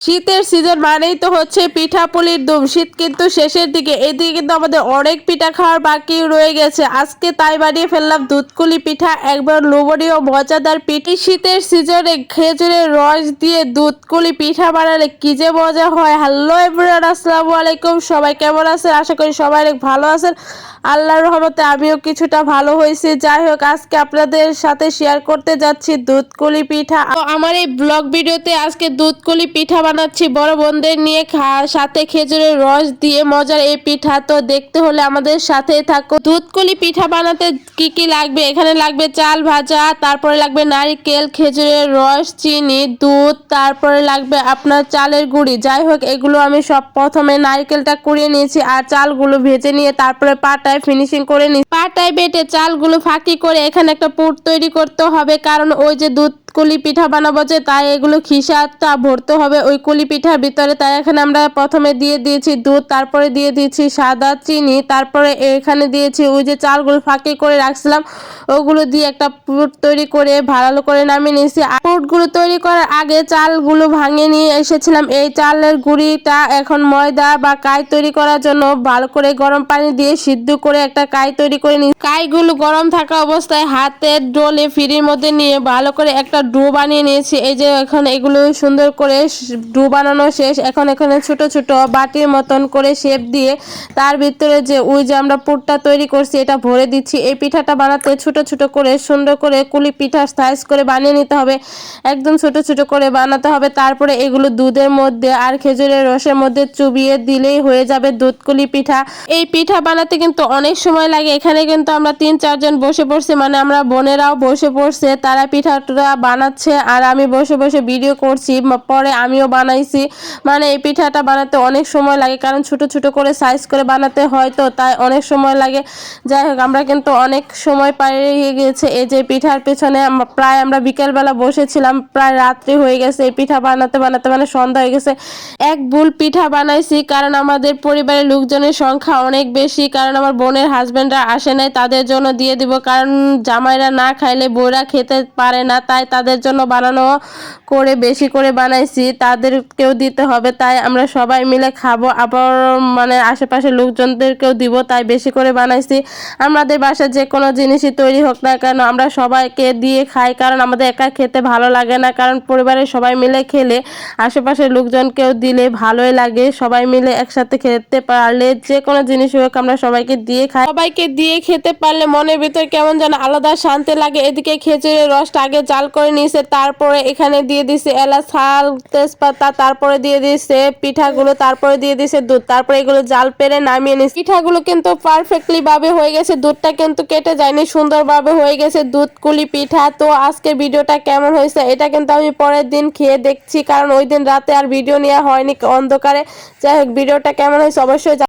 শীতের সিজন মানেই তো হচ্ছে পিঠাপুলির ধুম। শীত কিন্তু শেষের দিকে, এদিকে কিন্তু আমাদের অনেক পিঠা খাওয়ার বাকি রয়ে গেছে। আজকে তাই বানিয়ে ফেললাম দুধকুলি পিঠা, একবার লোভনীয় মজাদার পিঠা। শীতের সিজনে খেজুরের রস দিয়ে দুধকুলি পিঠা বানালে কি যে মজা হয়। হ্যালো এভরিওয়ান, আসসালামু আলাইকুম। সবাই কেমন আছেন? আশা করি সবাই অনেক ভালো আছেন। আল্লাহর রহমতে আমিও কিছুটা ভালো হয়েছি। যাই হোক, আজকে আপনাদের সাথে শেয়ার করতে যাচ্ছি দুধকুলি পিঠা। তো আমার এই ব্লগ ভিডিওতে আজকে দুধকুলি পিঠা বানাচ্ছি বড় বোনদের নিয়ে, সাথে খেজুরের রস দিয়ে মজার এই পিঠা। তো দেখতে হলে আমাদের সাথেই থাকো। দুধকুলি পিঠা বানাতে কি কি লাগবে? এখানে লাগবে চাল ভাজা, তারপরে লাগবে নারকেল, খেজুরের রস, চিনি, দুধ, তারপরে লাগবে আপনার চালের গুঁড়ি। যাই হোক, এগুলো আমি সব প্রথমে নারকেলটা কুড়িয়ে নিয়েছি আর চালগুলো ভেজে নিয়ে তারপরে পাটায় ফিনিশিং করে নিই। পাটায় বেটে চালগুলো ফাঁকি করে এখানে একটা পুর তৈরি করতে হবে, কারণ ওই যে দুধ কুলি পিঠা বানাবো যে, তাই এগুলো খিসাটা ভরতে হবে ওই কুলি পিঠার ভিতরে। তাই এখানে আমরা প্রথমে দিয়ে দিয়েছি দুধ, তারপরে দিয়ে দিয়েছি সাদা চিনি, তারপরে এখানে দিয়েছি ওই যে চালগুলো ফাঁকি করে রাখছিলাম ওগুলো দিয়ে একটা পুর তৈরি করে ভালো করে নামিয়ে নিয়েছি। পুরগুলো তৈরি করার আগে চালগুলো ভাঙিয়ে নিয়ে এসেছিলাম। এই চালের গুঁড়িটা এখন ময়দা বা কাই তৈরি করার জন্য ভালো করে গরম পানি দিয়ে সিদ্ধ করে একটা কাই তৈরি করে নিই। কাইগুলো গরম থাকা অবস্থায় হাতের ডোলে ফিরির মধ্যে নিয়ে ভালো করে একটা ডো বানিয়ে নিয়েছি। এই যে এখন এগুলো সুন্দর করে ডো বানানো শেষ। এখন এখানে ছোট ছোট বাটির মতন করে শেপ দিয়ে তার ভিতরে যে ওই যে আমরা পুরটা তৈরি করছি এটা ভরে দিচ্ছি। এই পিঠাটা বানাতে ছোট ছোট করে সুন্দর করে কুলি পিঠার সাইজ করে বানিয়ে নিতে হবে, একদম ছোট ছোট করে বানাতে হবে। তারপরে এগুলো দুধের মধ্যে আর খেজুরের রসের মধ্যে চুবিয়ে দিলেই হয়ে যাবে দুধকুলি পিঠা। এই পিঠা বানাতে কিন্তু অনেক সময় লাগে। এখানে কিন্তু আমরা 3-4 জন বসে পড়ছি, মানে আমরা বোনেরাও বসে পড়ছে, তারা পিঠাটা বানাচ্ছে আর আমি বসে বসে ভিডিও করছি। পরে আমিও বানাইছি। মানে এই পিঠাটা বানাতে অনেক সময় লাগে, কারণ ছোট ছোট করে সাইজ করে বানাতে হয়, তো তাই অনেক সময় লাগে। যাই হোক, আমরা কিন্তু অনেক সময় পেরিয়ে গেছে এই যে পিঠার পেছনে। প্রায় আমরা বিকেলবেলা বসেছিলাম, প্রায় রাত্রি হয়ে গেছে। এই পিঠা বানাতে বানাতে মানে সন্ধ্যা হয়ে গেছে। এক বুল পিঠা বানাইছি, কারণ আমাদের পরিবারের লোকজনের সংখ্যা অনেক বেশি। কারণ আমার বোনের হাজবেন্ডরা আসে নাই, তাদের জন্য দিয়ে দিব, কারণ জামাইরা না খাইলে বউরা খেতে পারে না। তাই তাদের জন্য বানানো করে বেশি করে বানাইছি, তাদেরকেও দিতে হবে, তাই আমরা সবাই মিলে খাবো। আবার মানে আশেপাশের লোকজনদেরকেও দিব, তাই বেশি করে বানাইছি। আমাদের বাসায় যে কোনো জিনিসই তৈরি হোক না কেন আমরা সবাইকে দিয়ে খাই, কারণ আমাদের একা খেতে ভালো লাগে না। কারণ পরিবারের সবাই মিলে খেলে আশেপাশের লোকজনকেও দিলে ভালোই লাগে। সবাই মিলে একসাথে খেতে পারলে যে কোনো জিনিস হোক আমরা সবাইকে দিয়ে খাই। সবাইকে দিয়ে খেতে পারলে মনের ভিতর কেমন যেন আলাদা শান্তি লাগে। এদিকে খেজুরের রসটা আগে জাল করে নিয়েছে, তারপরে এখানে দিয়ে দিছে এলাচ, শাল, তেজপাতা, তারপরে দিয়ে দিছে পিঠাগুলো, তারপরে দিয়ে দিছে দুধ, তারপরে এগুলো জাল পেরে নামিয়ে নিয়েছে। পিঠাগুলো কিন্তু পারফেক্টলি ভাবে হয়ে গেছে, দুধটা কিন্তু কেটে যায়নি, সুন্দরভাবে হয়ে গেছে দুধকুলি পিঠা। তো আজকের ভিডিওটা কেমন হয়েছে এটা কিন্তু আমি পরের দিন খেয়ে দেখছি, কারণ ওই দিন রাতে আর ভিডিও নেওয়া হয়নি অন্ধকারে। যাই হোক, ভিডিওটা কেমন হয়েছে অবশ্যই